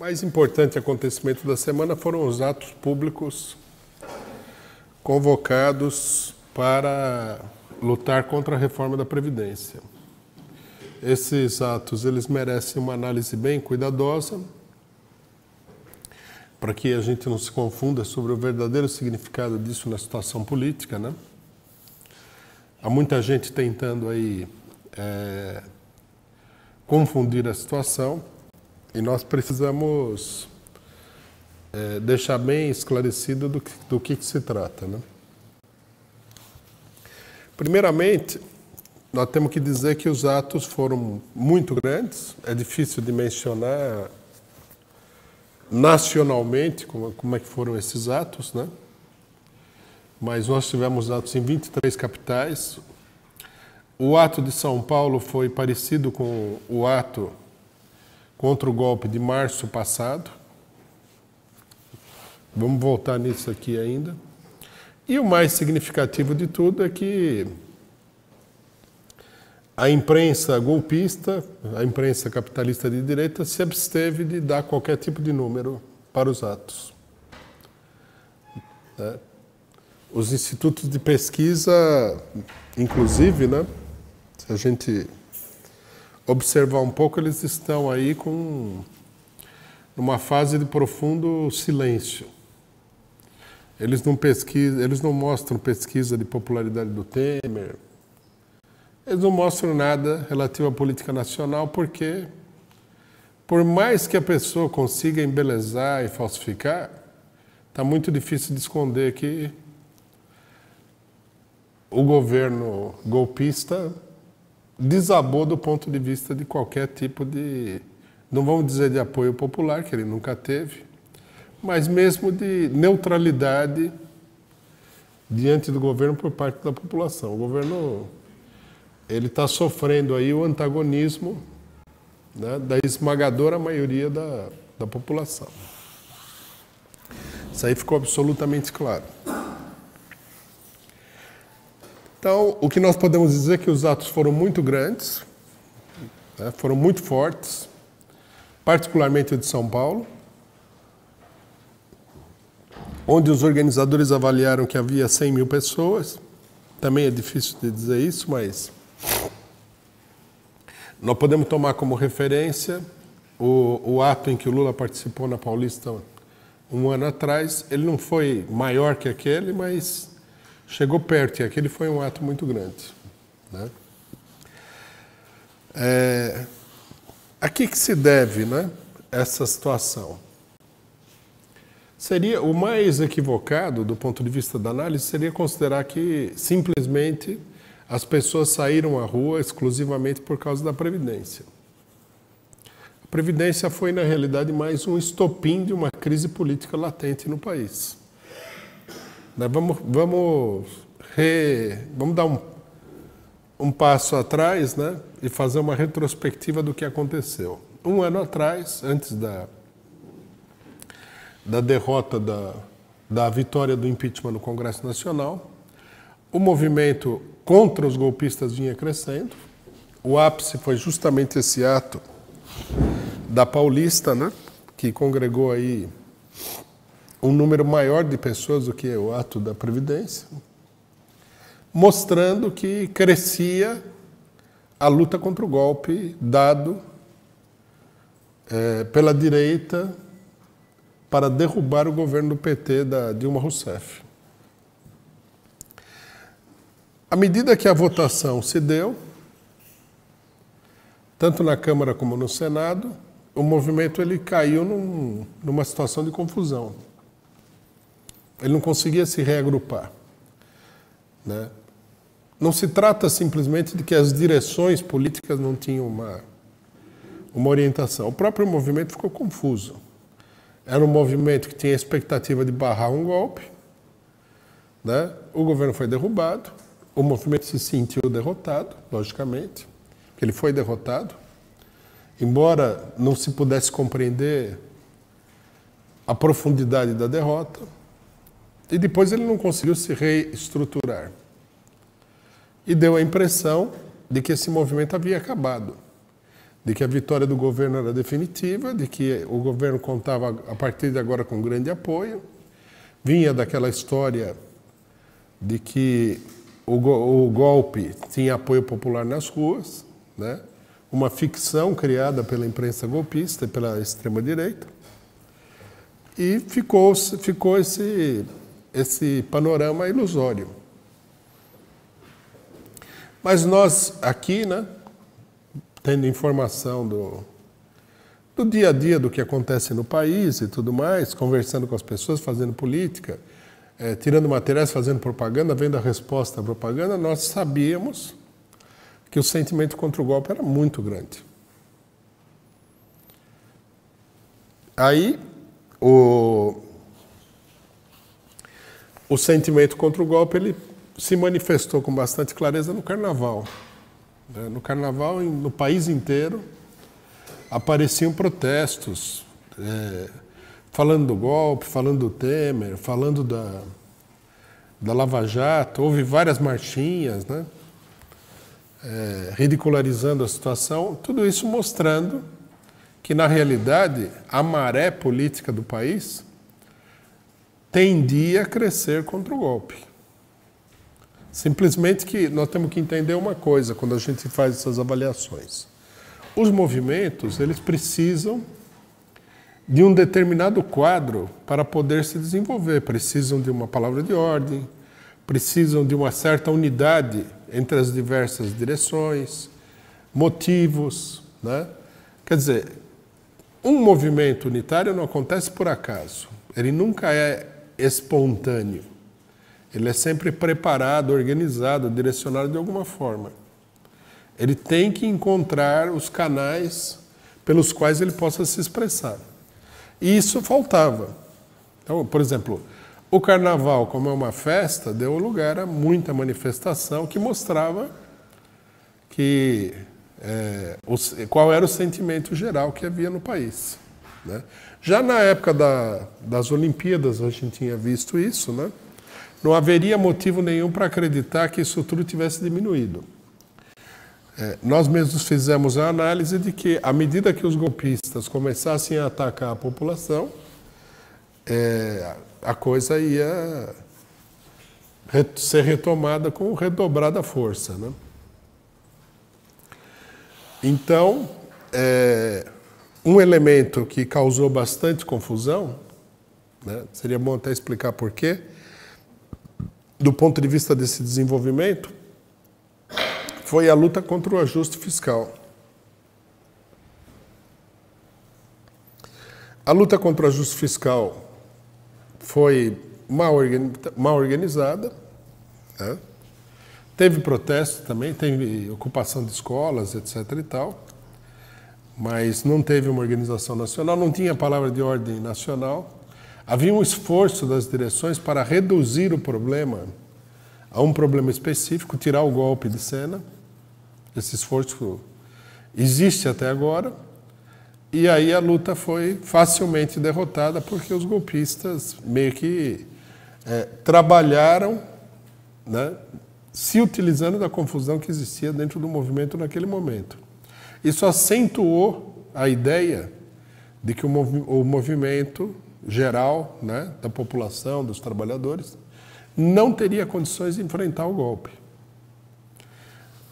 mais importante acontecimento da semana foram os atos públicos convocados para lutar contra a reforma da Previdência. Esses atos, eles merecem uma análise bem cuidadosa, para que a gente não se confunda sobre o verdadeiro significado disso na situação política, né? Há muita gente tentando aí confundir a situação e nós precisamos deixar bem esclarecido do que se trata, né? Primeiramente, nós temos que dizer que os atos foram muito grandes, é difícil de mencionar nacionalmente como é que foram esses atos, né? Mas nós tivemos atos em 23 capitais. O ato de São Paulo foi parecido com o ato contra o golpe de março passado. Vamos voltar nisso aqui ainda. E o mais significativo de tudo é que a imprensa golpista, a imprensa capitalista de direita, se absteve de dar qualquer tipo de número para os atos. Os institutos de pesquisa, inclusive, né, se a gente observar um pouco, eles estão aí numa fase de profundo silêncio. Eles não mostram pesquisa de popularidade do Temer. Eles não mostram nada relativo à política nacional, porque, por mais que a pessoa consiga embelezar e falsificar, está muito difícil de esconder que o governo golpista desabou do ponto de vista de qualquer tipo de, não vamos dizer de apoio popular, que ele nunca teve, mas mesmo de neutralidade diante do governo por parte da população. O governo, ele está sofrendo aí o antagonismo, né, da esmagadora maioria da população. Isso aí ficou absolutamente claro. Então, o que nós podemos dizer é que os atos foram muito grandes, né, foram muito fortes, particularmente o de São Paulo, onde os organizadores avaliaram que havia 100 mil pessoas. Também é difícil de dizer isso, mas nós podemos tomar como referência o ato em que o Lula participou na Paulista um ano atrás. Ele não foi maior que aquele, mas chegou perto, e aquele foi um ato muito grande, né? A que se deve, né, essa situação? Seria o mais equivocado, do ponto de vista da análise, seria considerar que simplesmente as pessoas saíram à rua exclusivamente por causa da Previdência. A Previdência foi, na realidade, mais um estopim de uma crise política latente no país. Vamos dar um passo atrás, né, e fazer uma retrospectiva do que aconteceu. Um ano atrás, antes da derrota da vitória do impeachment no Congresso Nacional, o movimento contra os golpistas vinha crescendo. O ápice foi justamente esse ato da Paulista, né, que congregou aí um número maior de pessoas do que o ato da Previdência, mostrando que crescia a luta contra o golpe dado pela direita para derrubar o governo do PT da Dilma Rousseff. À medida que a votação se deu, tanto na Câmara como no Senado, o movimento ele caiu numa situação de confusão. Ele não conseguia se reagrupar, né? Não se trata simplesmente de que as direções políticas não tinham uma orientação. O próprio movimento ficou confuso. Era um movimento que tinha a expectativa de barrar um golpe, né? O governo foi derrubado, o movimento se sentiu derrotado, logicamente, porque ele foi derrotado. Embora não se pudesse compreender a profundidade da derrota, e depois ele não conseguiu se reestruturar. E deu a impressão de que esse movimento havia acabado. de que a vitória do governo era definitiva, de que o governo contava a partir de agora com grande apoio. Vinha daquela história de que o golpe tinha apoio popular nas ruas, né? Uma ficção criada pela imprensa golpista e pela extrema-direita. E ficou esse panorama ilusório. Mas nós aqui, né, tendo informação do dia a dia, do que acontece no país e tudo mais, conversando com as pessoas, fazendo política, tirando materiais, fazendo propaganda, vendo a resposta à propaganda, nós sabíamos que o sentimento contra o golpe era muito grande. Aí, o sentimento contra o golpe ele se manifestou com bastante clareza no Carnaval. No Carnaval, no país inteiro, apareciam protestos, falando do golpe, falando do Temer, falando da Lava Jato. Houve várias marchinhas, né? Ridicularizando a situação. Tudo isso mostrando que, na realidade, a maré política do país tendia a crescer contra o golpe. Simplesmente que nós temos que entender uma coisa quando a gente faz essas avaliações. Os movimentos, eles precisam de um determinado quadro para poder se desenvolver. Precisam de uma palavra de ordem, precisam de uma certa unidade entre as diversas direções, motivos, né? Quer dizer, um movimento unitário não acontece por acaso. Ele nunca é espontâneo. Ele é sempre preparado, organizado, direcionado de alguma forma. Ele tem que encontrar os canais pelos quais ele possa se expressar. E isso faltava. Então, por exemplo, o Carnaval, como é uma festa, deu lugar a muita manifestação que mostrava que, qual era o sentimento geral que havia no país, né? Já na época das Olimpíadas, a gente tinha visto isso, né? Não haveria motivo nenhum para acreditar que isso tudo tivesse diminuído. Nós mesmos fizemos a análise de que, à medida que os golpistas começassem a atacar a população, a coisa ia ser retomada com redobrada força, né? Então, um elemento que causou bastante confusão, né, seria bom até explicar por quê, do ponto de vista desse desenvolvimento, foi a luta contra o ajuste fiscal. A luta contra o ajuste fiscal foi mal organizada, né? Teve protesto também, teve ocupação de escolas, etc. e tal, mas não teve uma organização nacional, não tinha palavra de ordem nacional. Havia um esforço das direções para reduzir o problema a um problema específico, tirar o golpe de cena. Esse esforço existe até agora. E aí a luta foi facilmente derrotada porque os golpistas meio que trabalharam, né, se utilizando da confusão que existia dentro do movimento naquele momento. Isso acentuou a ideia de que o movimento geral, né, da população, dos trabalhadores, não teria condições de enfrentar o golpe.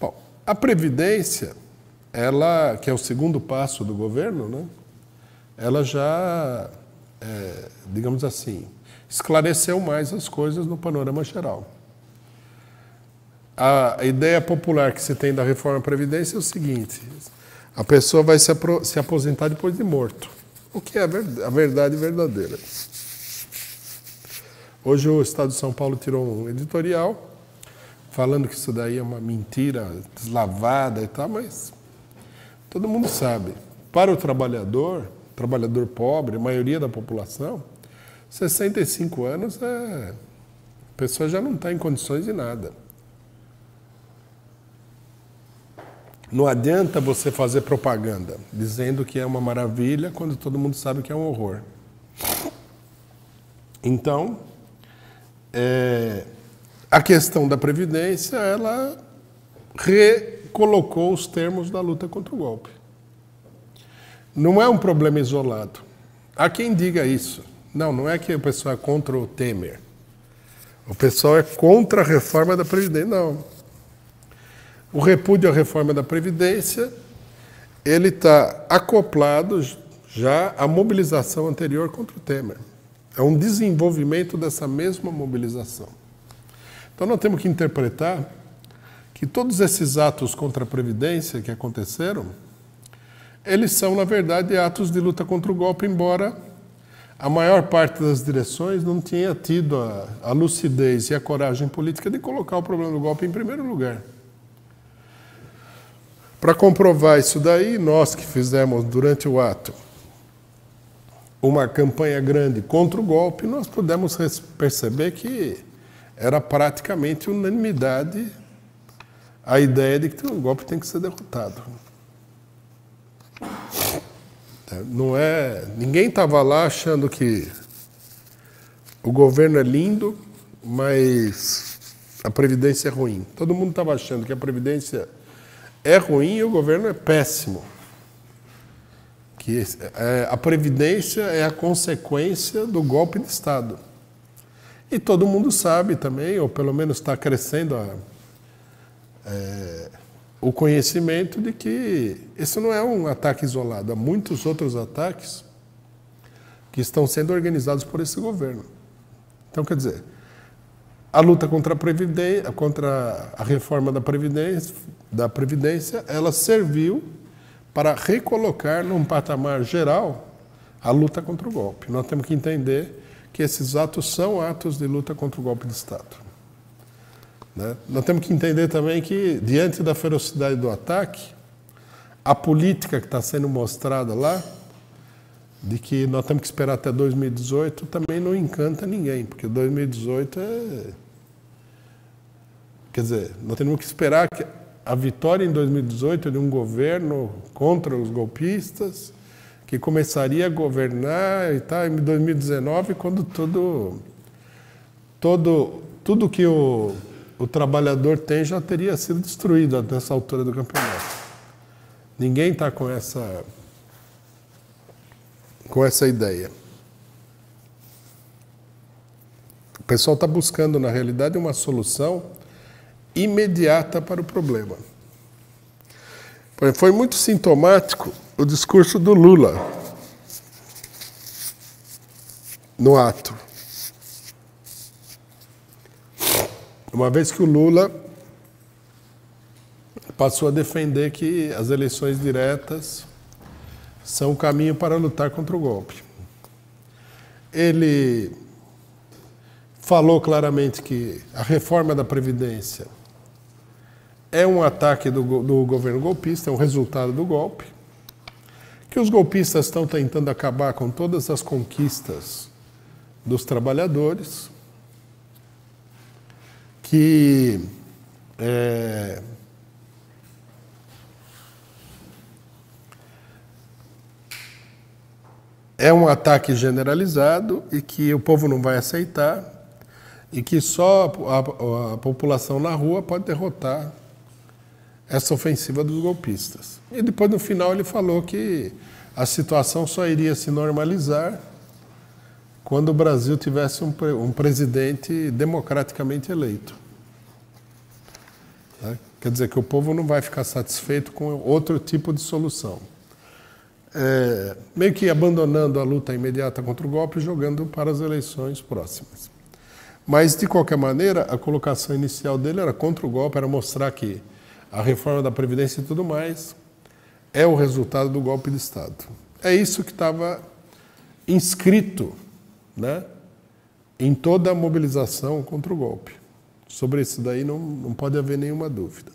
Bom, a Previdência, ela, que é o segundo passo do governo, né, ela já, digamos assim, esclareceu mais as coisas no panorama geral. A ideia popular que se tem da reforma da Previdência é o seguinte: a pessoa vai se aposentar depois de morto, o que é a verdade verdadeira. Hoje o Estado de São Paulo tirou um editorial falando que isso daí é uma mentira deslavada e tal, mas todo mundo sabe. Para o trabalhador pobre, a maioria da população, 65 anos a pessoa já não está em condições de nada. Não adianta você fazer propaganda dizendo que é uma maravilha quando todo mundo sabe que é um horror. Então, a questão da Previdência, ela recolocou os termos da luta contra o golpe. Não é um problema isolado. Há quem diga isso. Não, não é que o pessoal é contra o Temer. O pessoal é contra a reforma da Previdência. Não. O repúdio à reforma da Previdência, ele está acoplado já à mobilização anterior contra o Temer. É um desenvolvimento dessa mesma mobilização. Então nós temos que interpretar que todos esses atos contra a Previdência que aconteceram, eles são, na verdade, atos de luta contra o golpe, embora a maior parte das direções não tenha tido a lucidez e a coragem política de colocar o problema do golpe em primeiro lugar. Para comprovar isso daí, nós que fizemos durante o ato uma campanha grande contra o golpe, nós pudemos perceber que era praticamente unanimidade a ideia de que o golpe tem que ser derrotado. Não é, ninguém estava lá achando que o governo é lindo, mas a Previdência é ruim. Todo mundo estava achando que a Previdência é ruim e o governo é péssimo. Que a Previdência é a consequência do golpe de Estado. E todo mundo sabe também, ou pelo menos está crescendo o conhecimento de que esse não é um ataque isolado. Há muitos outros ataques que estão sendo organizados por esse governo. Então, quer dizer, a luta contra a reforma da Previdência, ela serviu para recolocar num patamar geral a luta contra o golpe. Nós temos que entender que esses atos são atos de luta contra o golpe de Estado. Né? Nós temos que entender também que, diante da ferocidade do ataque, a política que está sendo mostrada lá, de que nós temos que esperar até 2018, também não encanta ninguém, porque 2018 é... Quer dizer, nós temos que esperar que a vitória em 2018 de um governo contra os golpistas, que começaria a governar e tal, em 2019, quando tudo que o trabalhador tem já teria sido destruído nessa altura do campeonato. Ninguém está com essa ideia. O pessoal está buscando, na realidade, uma solução imediata para o problema. Foi muito sintomático o discurso do Lula no ato. Uma vez que o Lula passou a defender que as eleições diretas são o caminho para lutar contra o golpe. Ele falou claramente que a reforma da Previdência é um ataque do governo golpista, é um resultado do golpe, que os golpistas estão tentando acabar com todas as conquistas dos trabalhadores, que é um ataque generalizado e que o povo não vai aceitar e que só a população na rua pode derrotar essa ofensiva dos golpistas. E depois, no final, ele falou que a situação só iria se normalizar quando o Brasil tivesse um presidente democraticamente eleito. Quer dizer que o povo não vai ficar satisfeito com outro tipo de solução. Meio que abandonando a luta imediata contra o golpe e jogando para as eleições próximas. Mas, de qualquer maneira, a colocação inicial dele era contra o golpe, era mostrar que a reforma da Previdência e tudo mais é o resultado do golpe de Estado. É isso que estava inscrito, né, em toda a mobilização contra o golpe. Sobre isso daí não pode haver nenhuma dúvida.